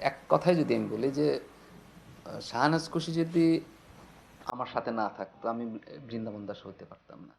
এক কথায় যদি আমি বলি যে শাহনাজ খুশি যদি আমার সাথে না থাকতো আমি বৃন্দাবন দাস হতে পারতাম না।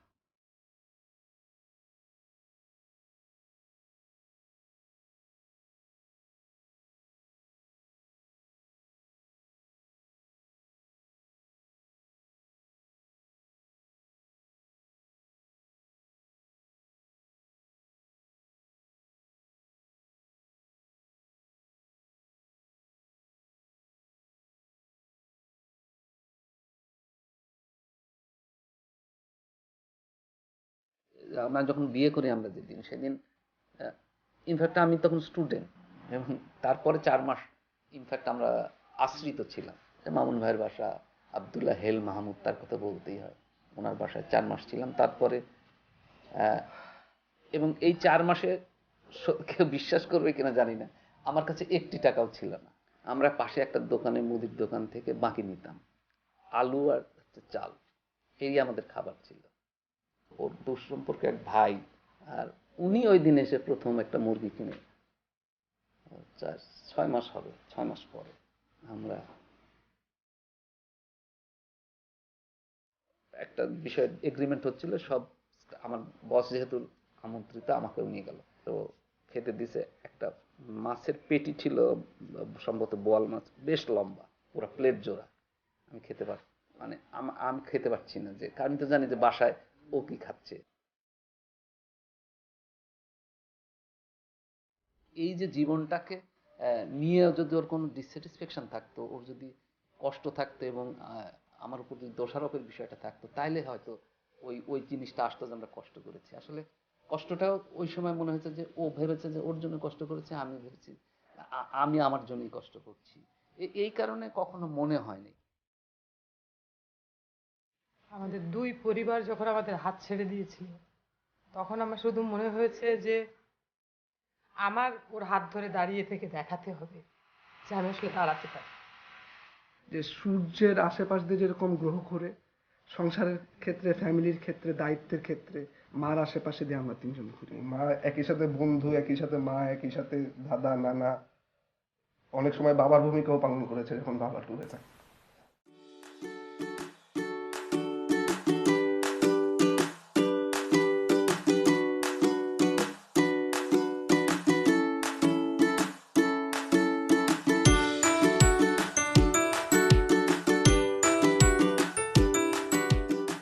আমরা যখন বিয়ে করি আমরা যেদিন সেদিন ইনফ্যাক্ট আমি তখন স্টুডেন্ট এবং তারপরে 4 মাস ইনফ্যাক্ট আমরা আশ্রিত ছিলাম। মামুন ভাইয়ের বাসা, আবদুল্লাহ হেল মাহমুদ, তার কথা বলতেই হয়, ওনার বাসায় 4 মাস ছিলাম। তারপরে আহ, এবং এই 4 মাসে কেউ বিশ্বাস করবে কিনা জানি না, আমার কাছে একটি টাকাও ছিল না। আমরা পাশে একটা দোকানে, মুদির দোকান থেকে বাকি নিতাম আলু আর চাল, এই আমাদের খাবার ছিল। ওর দূর সম্পর্কে এক ভাই, আর উনি ওই দিন এসে প্রথম একটা মুরগি কিনে 6 মাস হবে, 6 মাস পরে আমরা একটা বিষয় এগ্রিমেন্ট হচ্ছিল সব। আমার বস যেহেতু আমন্ত্রিত, আমাকেও নিয়ে গেল। তো খেতে দিছে একটা মাছের পেটি ছিল, সম্ভবত বোয়াল মাছ, বেশ লম্বা, পুরো প্লেট জোড়া। আমি খেতে পার মানে আমি খেতে পারছি না, যে কারণ তো জানি যে বাসায় ও কি খাচ্ছে। এই যে জীবনটাকে নিয়ে যদি ওর কোনো ডিসস্যাটিসফ্যাকশন থাকতো, ওর যদি কষ্ট থাকতো এবং আমার উপর যদি দোষারোপের বিষয়টা থাকতো, তাইলে হয়তো ওই ওই জিনিসটা আসতো যে আমরা কষ্ট করেছি। আসলে কষ্টটাও ওই সময় মনে হয়েছে যে ও ভেবেছে যে ওর জন্য কষ্ট করেছে, আমি ভেবেছি আমি আমার জন্যই কষ্ট করছি। এই কারণে কখনো মনে হয়নি। আমাদের দুই পরিবার যখন আমাদের হাত ছেড়ে দিয়েছিল, তখন আমার শুধু মনে হয়েছে যে আমার ওর হাত ধরে দাঁড়িয়ে থেকে দেখাতে হবে যে আমি আসলে দাঁড়াতে পারি। যে সূর্যের আশেপাশ দিয়ে যেরকম গ্রহ ঘোরে, সংসারের ক্ষেত্রে, ফ্যামিলির ক্ষেত্রে, দায়িত্বের ক্ষেত্রে মার আশেপাশে দিয়ে আমরা তিনজন ঘুরি। মা একই সাথে বন্ধু, একই সাথে মা, একই সাথে দাদা, নানা, অনেক সময় বাবার ভূমিকাও পালন করেছে যখন বাবা টুরে থাকে।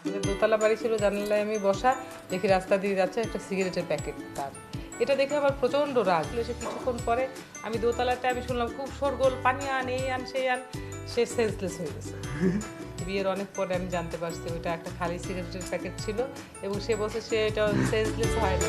আমাদের দোতলা বাড়ি ছিল, জানালায় আমি বসা, দেখি রাস্তা দিয়ে যাচ্ছে একটা সিগারেটের প্যাকেট তার। এটা দেখে আমার প্রচণ্ড রাগ এসে কিছুক্ষণ পরে আমি দোতলাতে আমি শুনলাম খুব শোরগোল, পানি আন, এই আন, সেই আন। সে সেন্সলেস হয়ে গেছে। বিয়ের অনেক পরে আমি জানতে পারছি ওইটা একটা খালি সিগারেটের প্যাকেট ছিল এবং সে বলছে সে এটা সেন্সলেস হয়নি।